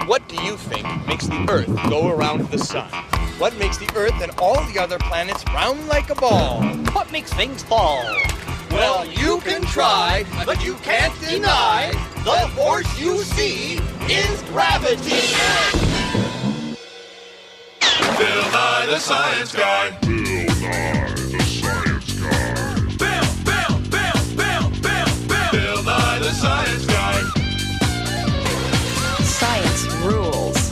What do you think makes the Earth go around the sun? What makes the Earth and all the other planets round like a ball? What makes things fall? Well, you can try, but you can't deny the force you see is gravity. Bill Nye the Science Guy. Bill Nye the Science Guy. Bill Nye the Science Guy. Science rules.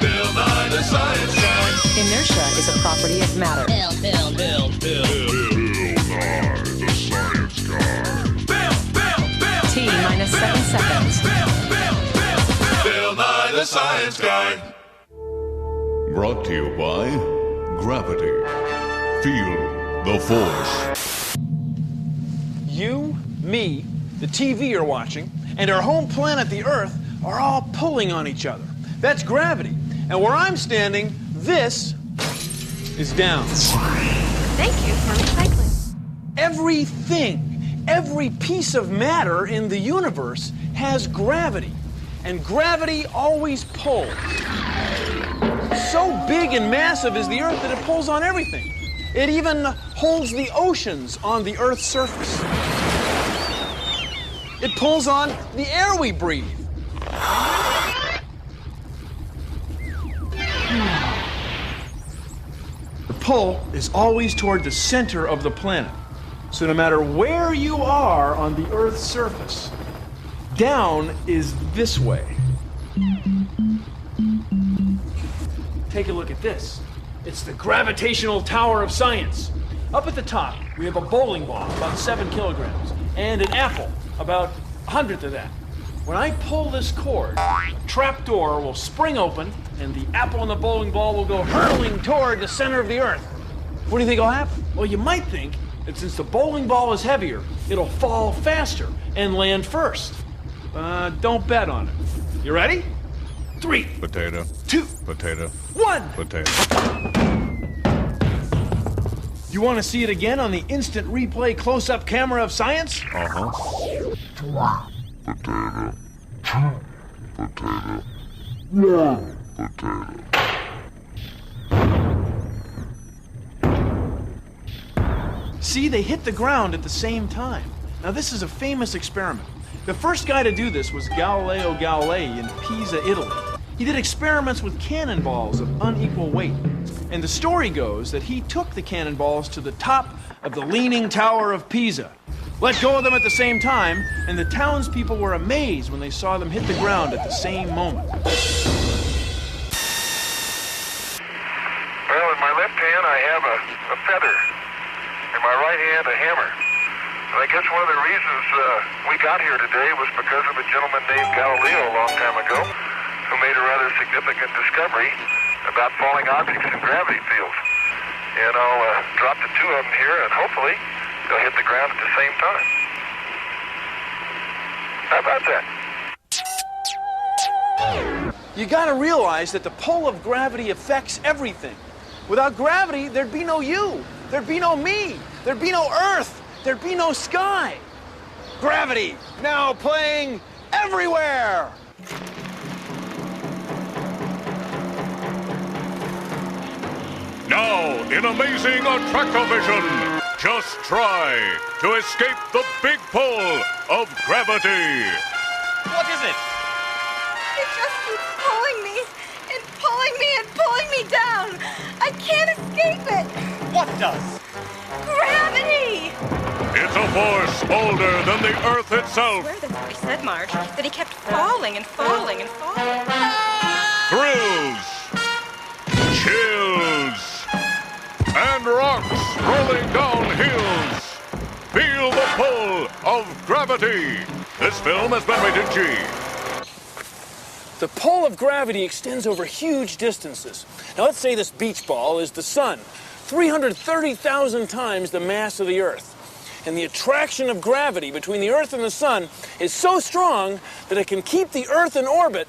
Bill Nye the Science Guy. Inertia is a property of matter. Bill Nye the Science Guy. T minus 7 seconds. Bill Nye the Science Guy. Brought to you by Gravity. Feel the force. You, me, the TV you're watching, and our home planet, the Earth, are all pulling on each other. That's gravity. And where I'm standing, this is down. Thank you for recycling. Everything, every piece of matter in the universe has gravity. And gravity always pulls. So big and massive is the Earth that it pulls on everything. It even holds the oceans on the Earth's surface. It pulls on the air we breathe. The pull is always toward the center of the planet. So no matter where you are on the Earth's surface, down is this way. Take a look at this. It's the gravitational tower of science. Up at the top, we have a bowling ball, about 7 kilograms, and an apple, about 100th of that. When I pull this cord, a trap door will spring open, and the apple and the bowling ball will go hurtling toward the center of the Earth. What do you think will happen? Well, you might think that since the bowling ball is heavier, it'll fall faster and land first. Don't bet on it. You ready? 3, Potato. 2, Potato. 1. Potato. You want to see it again on the instant replay close-up camera of science? Uh-huh. Potato. 2. Potato. 1. Potato. See, they hit the ground at the same time. Now, this is a famous experiment. The first guy to do this was Galileo Galilei in Pisa, Italy. He did experiments with cannonballs of unequal weight. And the story goes that he took the cannonballs to the top of the Leaning Tower of Pisa, let go of them at the same time, and the townspeople were amazed when they saw them hit the ground at the same moment. Well, in my left hand I have a feather. In my right hand a hammer. And I guess one of the reasons we got here today was because of a gentleman named Galileo a long time ago who made a rather significant discovery about falling objects in gravity fields. And I'll drop the two of them here and hopefully they'll hit the ground at the same time. How about that? You gotta realize that the pull of gravity affects everything. Without gravity, there'd be no you. There'd be no me. There'd be no Earth. There'd be no sky. Gravity, now playing everywhere. Now, in amazing attractovision, just try to escape the big pull of gravity. What is it? It just keeps pulling me and pulling me and pulling me down. I can't escape it. What does? Gravity! It's a force older than the Earth itself. I swear that's what he said, Marge. That he kept falling and falling and falling. Thrills, chills, and rocks rolling down hills. Feel the pull of gravity. This film has been rated G. The pull of gravity extends over huge distances. Now, let's say this beach ball is the sun, 330,000 times the mass of the Earth. And the attraction of gravity between the Earth and the sun is so strong that it can keep the Earth in orbit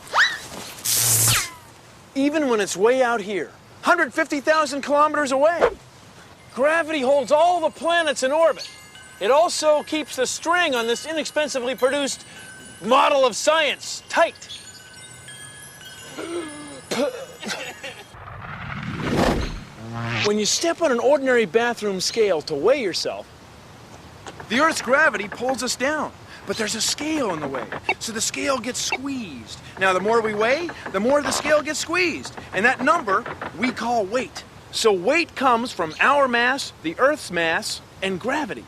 even when it's way out here, 150,000 kilometers away. Gravity holds all the planets in orbit. It also keeps the string on this inexpensively produced model of science tight. When you step on an ordinary bathroom scale to weigh yourself, the Earth's gravity pulls us down. But there's a scale in the way, so the scale gets squeezed. Now, the more we weigh, the more the scale gets squeezed. And that number we call weight. So weight comes from our mass, the Earth's mass, and gravity.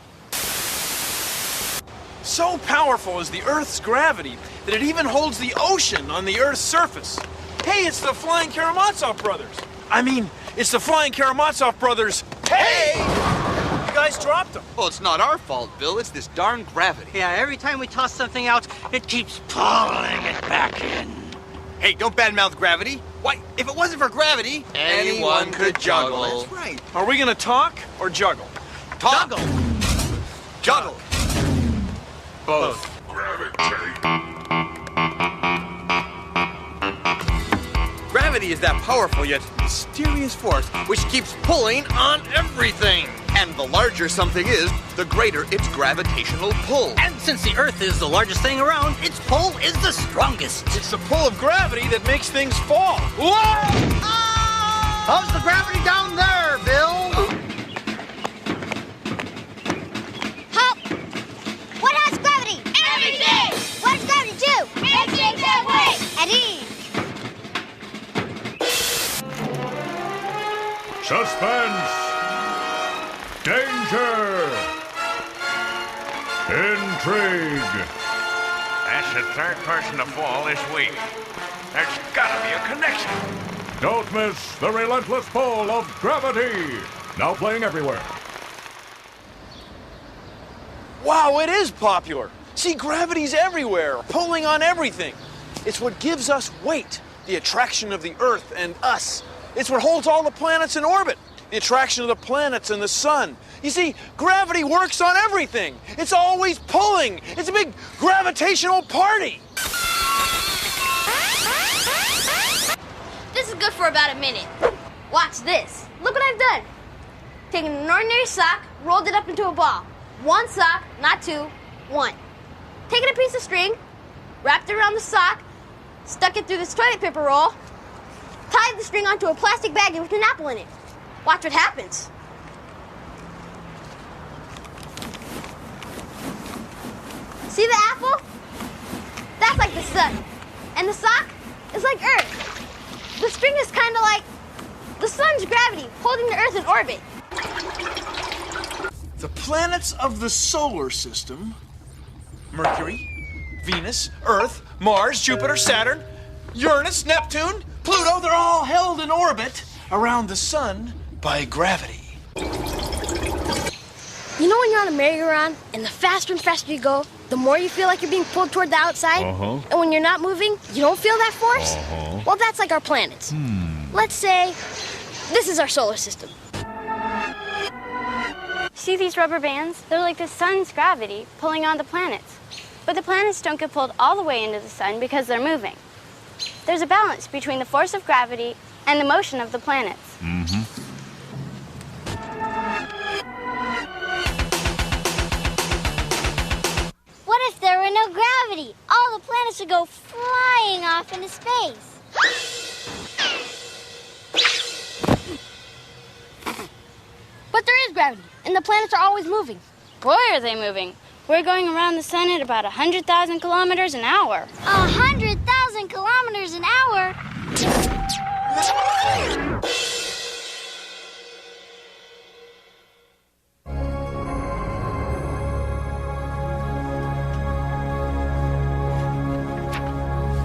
So powerful is the Earth's gravity that it even holds the ocean on the Earth's surface. Hey, it's the Flying Karamazov brothers. I mean, it's the Flying Karamazov brothers. Hey! You guys dropped them. Well, it's not our fault, Bill. It's this darn gravity. Yeah, every time we toss something out, it keeps pulling it back in. Hey, don't badmouth gravity. Why, if it wasn't for gravity, anyone could juggle. That's right. Are we gonna talk or juggle? Talk. Juggle. Both. Gravity is that powerful yet mysterious force which keeps pulling on everything. And the larger something is, the greater its gravitational pull. And since the Earth is the largest thing around, its pull is the strongest. It's the pull of gravity that makes things fall. Whoa! How's the gravity down there, Bill? Hop! What has gravity? Everything! What does gravity do? Makes things that way! At ease! Suspense! Danger! Intrigue! That's the third person to fall this week. There's gotta be a connection. Don't miss the relentless pull of gravity! Now playing everywhere. Wow, it is popular. See, gravity's everywhere, pulling on everything. It's what gives us weight, the attraction of the Earth and us. It's what holds all the planets in orbit, the attraction of the planets and the sun. You see, gravity works on everything. It's always pulling. It's a big gravitational party. This is good for about a minute. Watch this. Look what I've done. Taken an ordinary sock, rolled it up into a ball. One sock, not two, one. Taken a piece of string, wrapped it around the sock, stuck it through this toilet paper roll, tied the string onto a plastic bag with an apple in it. Watch what happens. See the apple? That's like the sun. And the sock is like Earth. The string is kind of like the sun's gravity holding the Earth in orbit. The planets of the solar system, Mercury, Venus, Earth, Mars, Jupiter, Saturn, Uranus, Neptune, Pluto, they're all held in orbit around the sun by gravity. You know when you're on a merry-go-round and the faster and faster you go, the more you feel like you're being pulled toward the outside? And when you're not moving, you don't feel that force? Well, that's like our planets. Let's say this is our solar system. See these rubber bands? They're like the sun's gravity pulling on the planets. But the planets don't get pulled all the way into the sun because they're moving. There's a balance between the force of gravity and the motion of the planets. What if there were no gravity? All the planets would go flying off into space. But there is gravity, and the planets are always moving. Boy, are they moving. We're going around the sun at about 100,000 kilometers an hour. 100,000 kilometers an hour?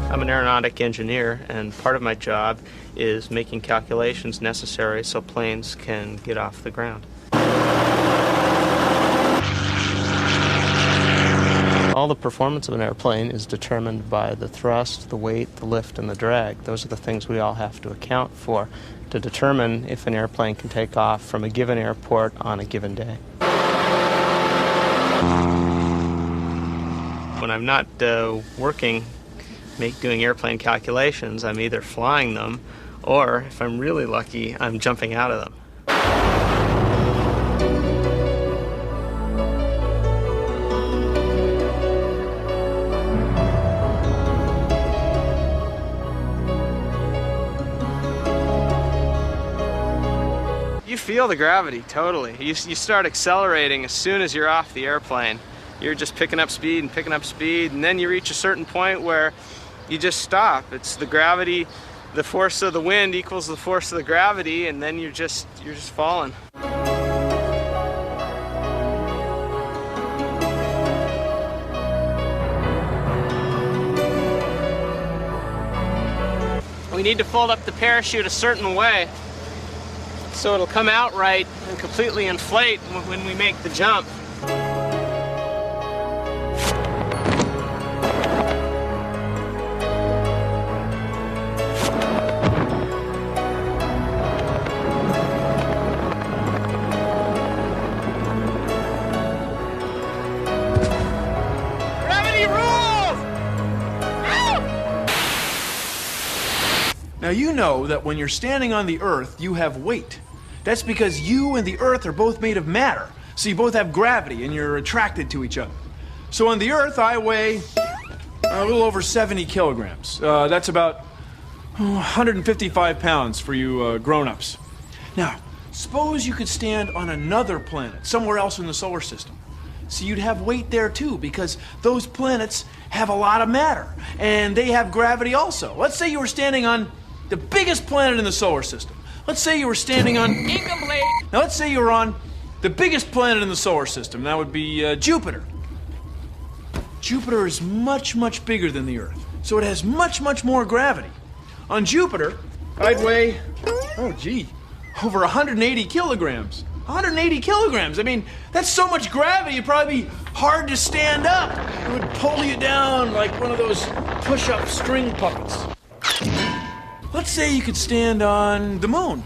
I'm an aeronautic engineer, and part of my job is making calculations necessary so planes can get off the ground. All the performance of an airplane is determined by the thrust, the weight, the lift, and the drag. Those are the things we all have to account for to determine if an airplane can take off from a given airport on a given day. When I'm not working, doing airplane calculations, I'm either flying them or, if I'm really lucky, I'm jumping out of them. You feel the gravity, totally. You start accelerating as soon as you're off the airplane. You're just picking up speed, and then you reach a certain point where you just stop. It's the gravity, the force of the wind equals the force of the gravity, and then you're just falling. We need to fold up the parachute a certain way so it'll come out right and completely inflate when we make the jump. Now you know that when you're standing on the Earth, you have weight. That's because you and the Earth are both made of matter, so you both have gravity and you're attracted to each other. So on the Earth, I weigh a little over 70 kilograms. That's about 155 pounds for you grown-ups. Now, suppose you could stand on another planet, somewhere else in the solar system. So you'd have weight there too, because those planets have a lot of matter, and they have gravity also. Let's say you were standing on the biggest planet in the solar system. Let's say you were standing on... Incomplete! Now let's say you were on the biggest planet in the solar system. That would be Jupiter. Jupiter is much, much bigger than the Earth, so it has much, much more gravity. On Jupiter, I'd weigh, over 180 kilograms. 180 kilograms. I mean, that's so much gravity, it'd probably be hard to stand up. It would pull you down like one of those push-up string puppets. Let's say you could stand on the moon.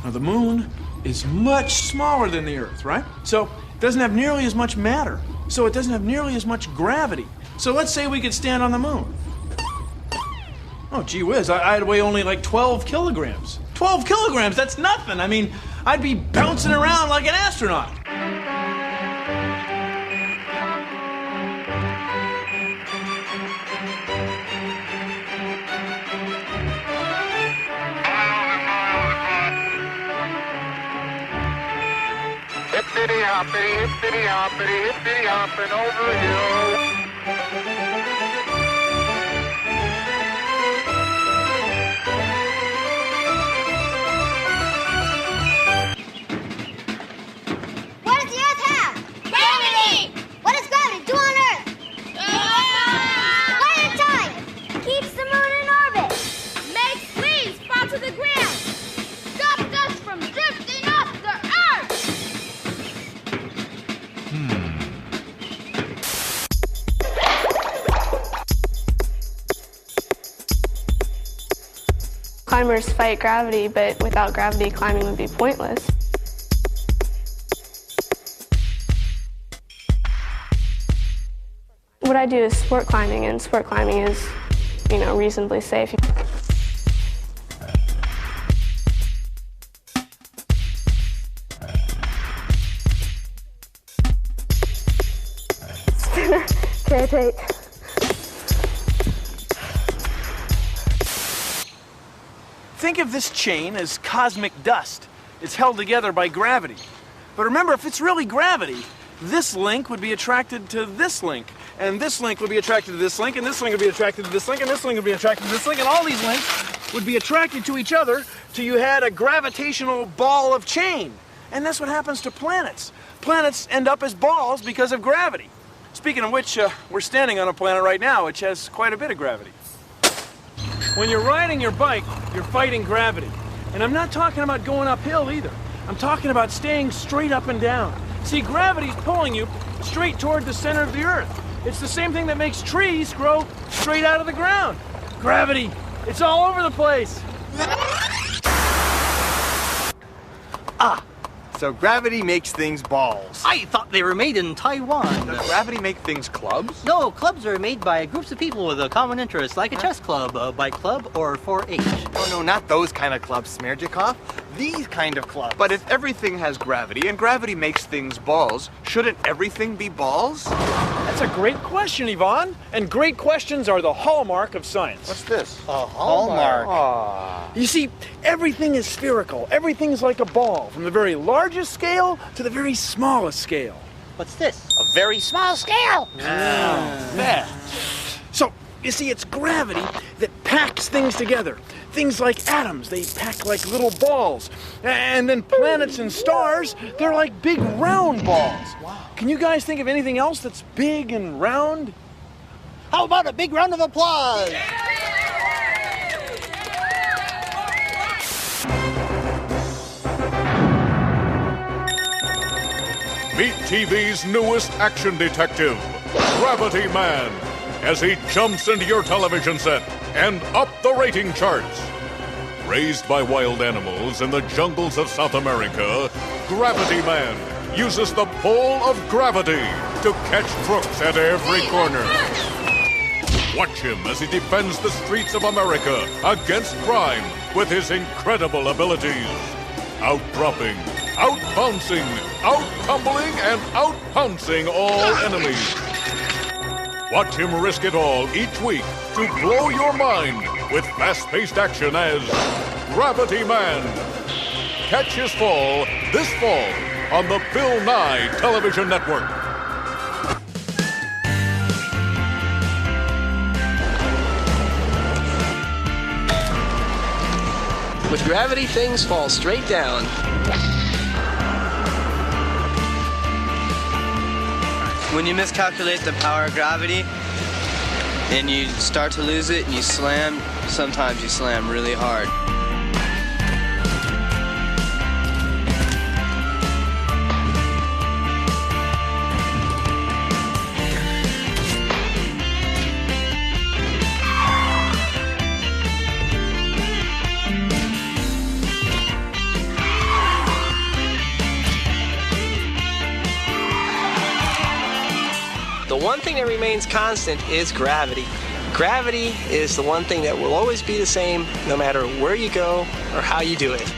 Now, the moon is much smaller than the Earth, right? So it doesn't have nearly as much matter. So it doesn't have nearly as much gravity. So let's say we could stand on the moon. Oh, gee whiz, I'd weigh only like 12 kilograms. 12 kilograms, that's nothing. I mean, I'd be bouncing around like an astronaut. Hippity hoppity, hippity hoppity, hippity hopping over a hill. What does the Earth have? Gravity! What does gravity do on Earth? One at a time. Keeps the moon in orbit. Makes leaves fall to the ground. Stops us from drifting off the Earth. Climbers fight gravity, but without gravity, climbing would be pointless. What I do is sport climbing, and sport climbing is, reasonably safe. Spinner, take. Think of this chain as cosmic dust. It's held together by gravity. But remember, if it's really gravity, this link would be attracted to this link, and this link would be attracted to this link, and this link would be attracted to this link, and this link would be attracted to this link, and all these links would be attracted to each other till you had a gravitational ball of chain. And that's what happens to planets. Planets end up as balls because of gravity. Speaking of which, we're standing on a planet right now which has quite a bit of gravity. When you're riding your bike, you're fighting gravity. And I'm not talking about going uphill either. I'm talking about staying straight up and down. See, gravity's pulling you straight toward the center of the Earth. It's the same thing that makes trees grow straight out of the ground. Gravity, it's all over the place. So gravity makes things balls. I thought they were made in Taiwan. Does gravity make things clubs? No, clubs are made by groups of people with a common interest, like a chess club, a bike club, or 4-H. Oh no, not those kind of clubs, Smerdyakov. these kind of clubs. But if everything has gravity and gravity makes things balls, shouldn't everything be balls? That's a great question, Yvonne. And great questions are the hallmark of science. What's this? A hallmark. Aww. You see, everything is spherical. Everything's like a ball, from the very largest scale to the very smallest scale. What's this? A very small scale. There. So, you see, it's gravity that packs things together. Things like atoms, they pack like little balls. And then planets and stars, they're like big round balls. Wow. Can you guys think of anything else that's big and round? How about a big round of applause? Meet TV's newest action detective, Gravity Man, as he jumps into your television set and up the rating charts. Raised by wild animals in the jungles of South America, Gravity Man uses the pull of gravity to catch crooks at every corner. Watch him as he defends the streets of America against crime with his incredible abilities. Outdropping, outbouncing, out-tumbling, and out-pouncing all enemies. Watch him risk it all each week to blow your mind with fast-paced action as Gravity Man. Catch his fall this fall on the Bill Nye Television Network. With gravity, things fall straight down. When you miscalculate the power of gravity and you start to lose it and you slam, sometimes you slam really hard. The one thing that remains constant is gravity. Gravity is the one thing that will always be the same no matter where you go or how you do it.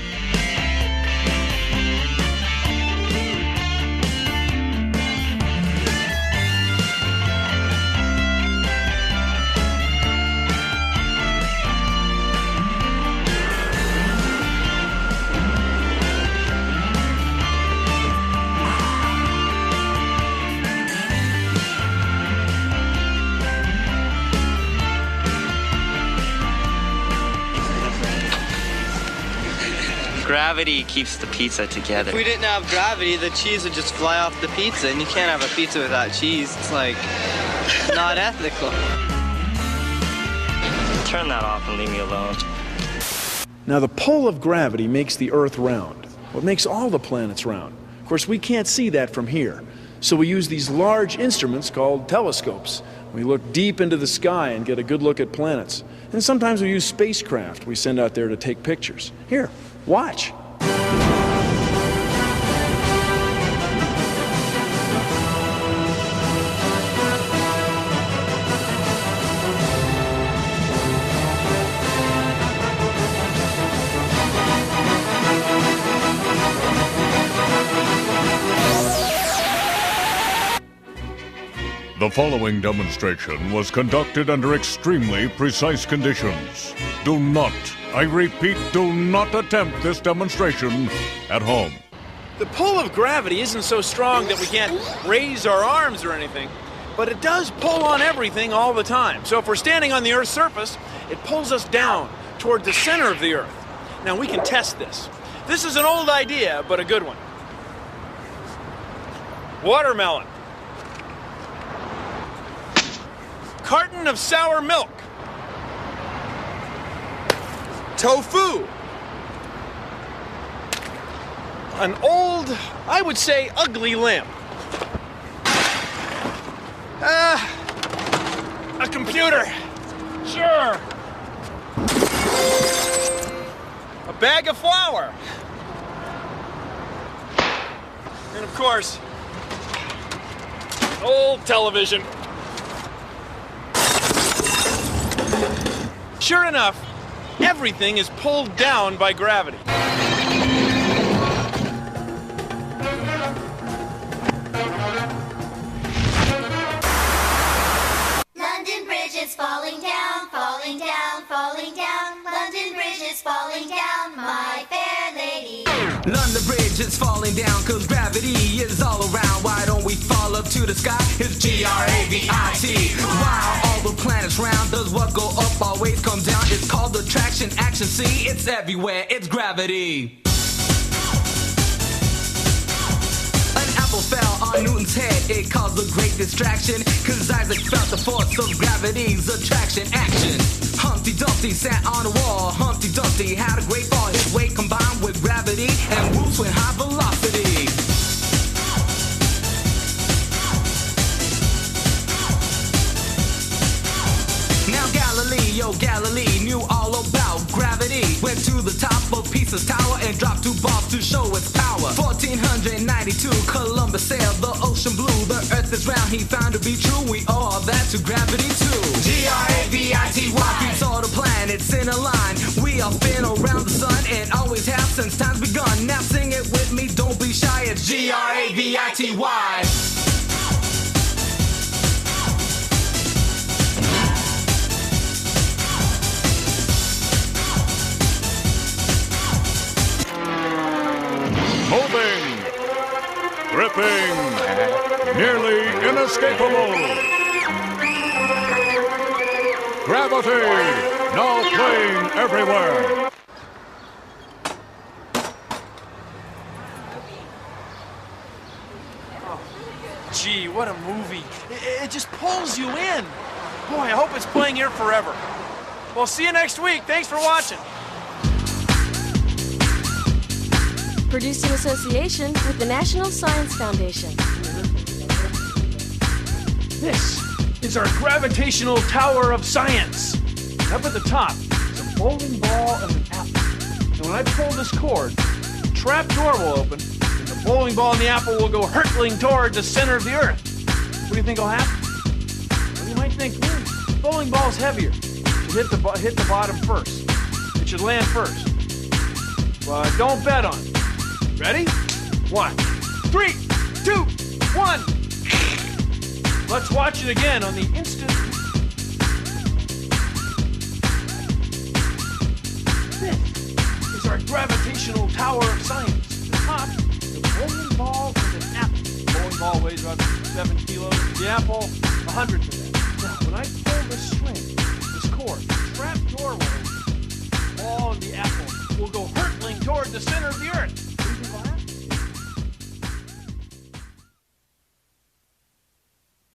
Gravity keeps the pizza together. If we didn't have gravity, the cheese would just fly off the pizza, and you can't have a pizza without cheese. It's like not ethical. Turn that off and leave me alone. Now, the pull of gravity makes the Earth round. What makes all the planets round? Of course, we can't see that from here. So we use these large instruments called telescopes. We look deep into the sky and get a good look at planets. And sometimes we use spacecraft we send out there to take pictures. Here, watch. The following demonstration was conducted under extremely precise conditions. Do not, I repeat, do not attempt this demonstration at home. The pull of gravity isn't so strong that we can't raise our arms or anything, but it does pull on everything all the time. So if we're standing on the Earth's surface, it pulls us down toward the center of the Earth. Now we can test this. This is an old idea, but a good one. Watermelon. Carton of sour milk. Tofu. An old, I would say, ugly lamp. A computer. Sure. A bag of flour. And of course, old television. Sure enough, everything is pulled down by gravity. falling down, falling down. London Bridge is falling down, my fair lady. London Bridge is falling down, cause gravity is all around. Why don't we fall up to the sky? It's gravity. While all the planets round, does what go up always come down? It's called attraction, action, see? It's everywhere, it's gravity. Fell on Newton's head, it caused a great distraction, cause Isaac felt the force of gravity's attraction action. Humpty Dumpty sat on a wall, Humpty Dumpty had a great fall. His weight combined with gravity and moves with high velocity. Now Galilei knew all about gravity. Went to the top of Pisa's tower and dropped 2 bombs to show its power. 1492, Columbus sailed the ocean blue. The earth is round, he found to be true. We owe all that to gravity too. Gravity keeps all the planets in a line. We all spin around the sun and always have since time's begun. Now sing it with me, don't be shy, it's gravity. Moving, gripping, nearly inescapable. Gravity, now playing everywhere. Gee, what a movie. It just pulls you in. Boy, I hope it's playing here forever. Well, see you next week. Thanks for watching. Produced in association with the National Science Foundation. This is our gravitational tower of science. Up at the top is a bowling ball and an apple. And when I pull this cord, the trap door will open, and the bowling ball and the apple will go hurtling toward the center of the Earth. What do you think will happen? Well, you might think, the bowling ball's heavier. It should hit the bottom first. It should land first. But don't bet on it. Ready? 1, 3, 2, 1. Let's watch it again on the instant. This is our gravitational tower of science. The top, the bowling ball and an apple. The bowling ball weighs about 7 kilos. The apple, 100 of that. Now, when I pull this string, this cord, the trap door will open. The ball and the apple will go hurtling toward the center of the Earth.